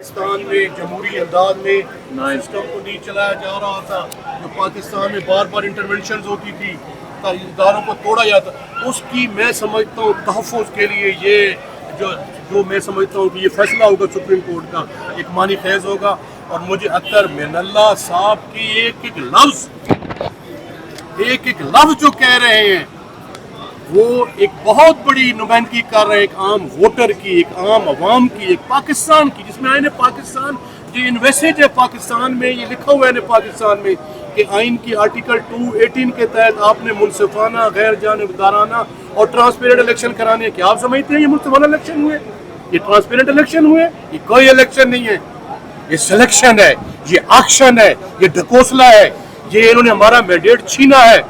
پاکستان میں جمہوری انداز میں سسٹم کو نہیں چلایا جا رہا تھا، جو پاکستان میں بار بار انٹرونشنز ہوتی تھی، اداروں کو توڑا جاتا، اس کی میں سمجھتا ہوں تحفظ کے لیے یہ جو میں سمجھتا ہوں کہ یہ فیصلہ ہوگا سپریم کورٹ کا ایک معنی خیز ہوگا۔ اور مجھے اختر من اللہ صاحب کی ایک ایک لفظ جو کہہ رہے ہیں وہ ایک بہت بڑی نمائندگی کر رہے ہیں ایک عام ووٹر کی، ایک عام عوام کی، ایک پاکستان کی، جس میں آئین پاکستان جو انویسٹ ہے پاکستان میں، یہ لکھا ہوا ہے پاکستان میں کہ آئین کی آرٹیکل 218 کے تحت آپ نے منصفانہ، غیر جانبدارانہ اور ٹرانسپیرنٹ الیکشن کرانے ہیں۔ کیا آپ سمجھتے ہیں یہ منصفانہ الیکشن ہوئے؟ یہ ٹرانسپیرنٹ الیکشن ہوئے؟ یہ کوئی الیکشن نہیں ہے، یہ سلیکشن ہے، یہ آکشن ہے، یہ ڈھکوسلا ہے، یہ انہوں نے ہمارا مینڈیٹ چھینا ہے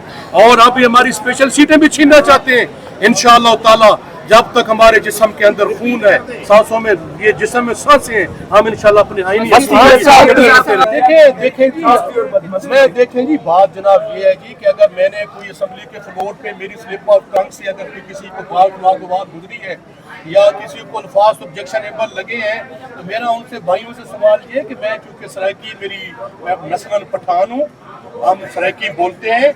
اور اب یہ ہماری اسپیشل سیٹیں بھی چھیننا چاہتے ہیں۔ انشاءاللہ تعالی جب تک ہمارے جسم کے اندر خون ہے، سانسوں میں یہ جسم میں سانسیں ہیں، ہم انشاءاللہ اپنی آئینی دیکھیں جی بات جناب یہ ہے جی کہ اگر میں نے کوئی اسمبلی کے فلور پہ میری سلپ آف ٹنگ سے اگر کسی کو بات گزری ہے یا کسی کو الفاظ آبجیکشنیبل لگے ہیں تو میرا ان سے بھائیوں سے سوال یہ ہے کہ میں چونکہ سرائکی میں نسلاً پٹھان ہوں، ہم سرائکی بولتے ہیں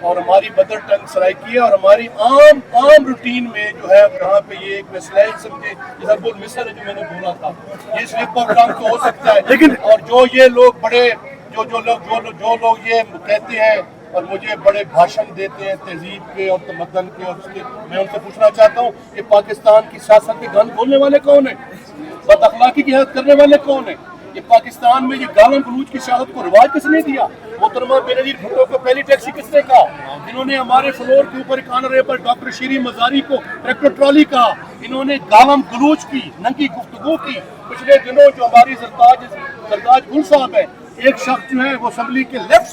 اور ہماری مدر ٹنگ سرائکی ہے، اور ہماری عام روٹین میں جو ہے یہاں پہ یہ ایک مسئلہ سمجھے جیسا بول مثل ہے جو میں نے بولا تھا، یہ سلپ آف ٹنگ تو ہو سکتا ہے، لیکن اور جو یہ لوگ بڑے جو لوگ یہ کہتے ہیں اور مجھے بڑے بھاشن دیتے ہیں تہذیب کے اور تمدن کے، اور اس کے میں ان سے پوچھنا چاہتا ہوں کہ پاکستان کی سیاست کے گند کھولنے والے کون ہیں؟ بد اخلاقی کی حد کرنے والے کون ہیں؟ یہ پاکستان میں یہ گالم گلوچ کی سیاست کو رواج کس نے دیا؟ محترمہ بینظیر بھٹو کو پہلی ٹیکسی کس نے کہا؟ انہوں نے ہمارے فلور کے اوپر ایک آنریبل ڈاکٹر شیریں مزاری کو ٹریکٹر ٹرالی کہا، انہوں نے گالم گلوچ کی، ننگی گفتگو کی۔ پچھلے دنوں جو ہماری سرداج گل صاحب ہے، ایک شخص جو ہے وہ اسمبلی کے لیفٹ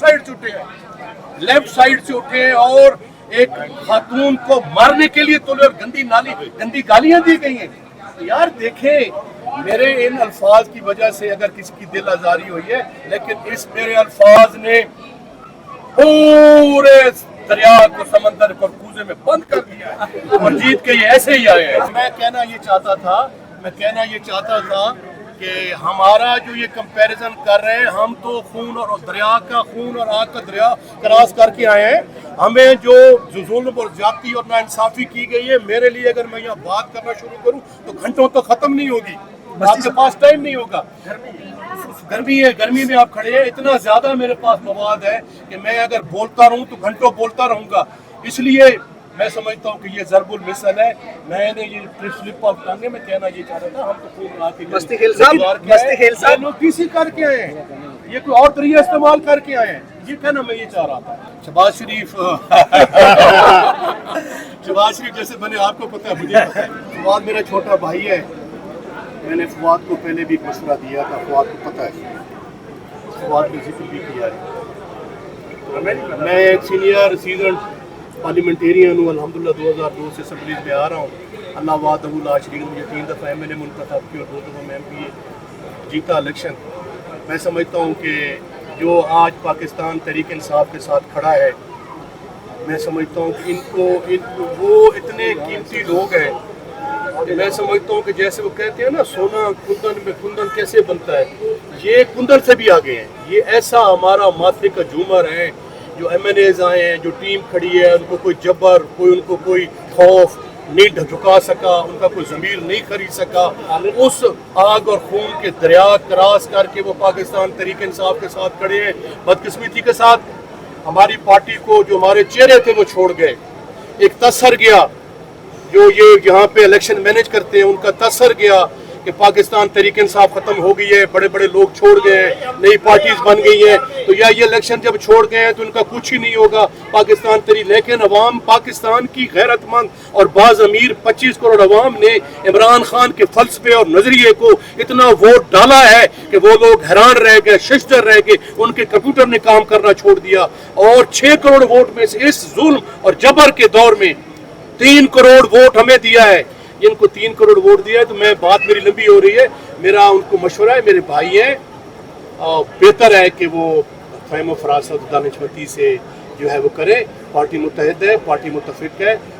سائیڈ سے اٹھے ہیں اور ایک خاتون کو مارنے کے لیے تلے اور گندی گالیاں دی گئی ہیں۔ یار دیکھیں، میرے ان الفاظ کی وجہ سے اگر کسی کی دل آزاری ہوئی ہے، لیکن اس میرے الفاظ نے پورے دریا کو، سمندر کو کوزے میں بند کر دیا ہے اور جیت کے یہ ایسے ہی آئے ہیں۔ میں کہنا یہ چاہتا تھا کہ ہمارا جو یہ کمپیریزن کر رہے ہیں، ہم تو خون اور آگ کا دریا کراس کر کے آئے ہیں۔ ہمیں جو ظلم اور زیادتی اور ناانصافی کی گئی ہے، میرے لیے اگر میں یہاں بات کرنا شروع کروں تو گھنٹوں تو ختم نہیں ہوگی، آپ کے پاس ٹائم نہیں ہوگا۔ گرمی ہے، گرمی میں آپ کھڑے ہیں، اتنا زیادہ میرے پاس مواد ہے کہ میں اگر بولتا رہوں تو گھنٹوں بولتا رہوں گا۔ اس لیے میں سمجھتا ہوں کہ یہ ضرب المثل ہے۔ میں نے یہ سلپ آف ٹنگ ہے، میں کہنا یہ چاہ رہا تھا، ہم تو خود آ کے نوٹیسی کر کے آئے ہیں، یہ کوئی اور طریقہ استعمال کر کے آئے ہیں، یہ کہنا میں یہ چاہ رہا تھا۔ شہباز شریف جیسے میں نے آپ کو پتا ہے، مجھے پتا ہے فواد میرا چھوٹا بھائی ہے، میں نے فواد کو پہلے بھی مشورہ دیا تھا، فواد کو پتا ہے، فواد نے ذکر بھی کیا ہے۔ میں ایک سینئر سیزنڈ پارلیمنٹیرین ہوں، الحمدللہ 2002 سے اسمبلیز میں آ رہا ہوں۔ اللہ وحدہ لا شریک لہ، مجھے 3 دفعہ میں نے منتخب کی اور 2 دفعہ میں MP جیتا الیکشن۔ میں سمجھتا ہوں کہ جو آج پاکستان تحریک انصاف کے ساتھ کھڑا ہے، میں سمجھتا ہوں کہ وہ اتنے قیمتی لوگ ہیں کہ میں سمجھتا ہوں کہ جیسے وہ کہتے ہیں نا سونا کندن میں کندن کیسے بنتا ہے، یہ کندن سے بھی آگے ہیں۔ یہ ایسا ہمارا ماتھے کا جھومر ہے، جو MNAs آئے ہیں، جو ٹیم کھڑی ہے، ان کو کوئی جبر، ان کو کوئی خوف نہیں جھکا سکا، ان کا کوئی ضمیر نہیں خرید سکا۔ اس آگ اور خون کے دریا کراس کر کے وہ پاکستان تحریک انصاف کے ساتھ کھڑے ہیں۔ بدقسمتی کے ساتھ ہماری پارٹی کو جو ہمارے چہرے تھے وہ چھوڑ گئے، ایک تاثر گیا، جو یہ یہاں پہ الیکشن مینیج کرتے ہیں ان کا تاثر گیا کہ پاکستان تحریک انصاف ختم ہو گئی ہے، بڑے بڑے لوگ چھوڑ گئے ہیں، نئی پارٹیز بن گئی ہیں، تو یہ الیکشن جب چھوڑ گئے ہیں تو ان کا کچھ ہی نہیں ہوگا پاکستان تحریک۔ لیکن عوام پاکستان کی غیرت مند اور باز امیر 25 کروڑ عوام نے عمران خان کے فلسفے اور نظریے کو اتنا ووٹ ڈالا ہے کہ وہ لوگ حیران رہ گئے، ششدر رہ گئے، ان کے کمپیوٹر نے کام کرنا چھوڑ دیا، اور 6 کروڑ ووٹ میں سے اس ظلم اور جبر کے دور میں 3 کروڑ ووٹ ہمیں دیا ہے۔ جن کو 3 کروڑ ووٹ دیا ہے تو میں بات میری لمبی ہو رہی ہے، میرا ان کو مشورہ ہے، میرے بھائی ہیں، بہتر ہے کہ وہ فہم و فراست دانشمندی سے جو ہے وہ کرے۔ پارٹی متحد ہے، پارٹی متفق ہے،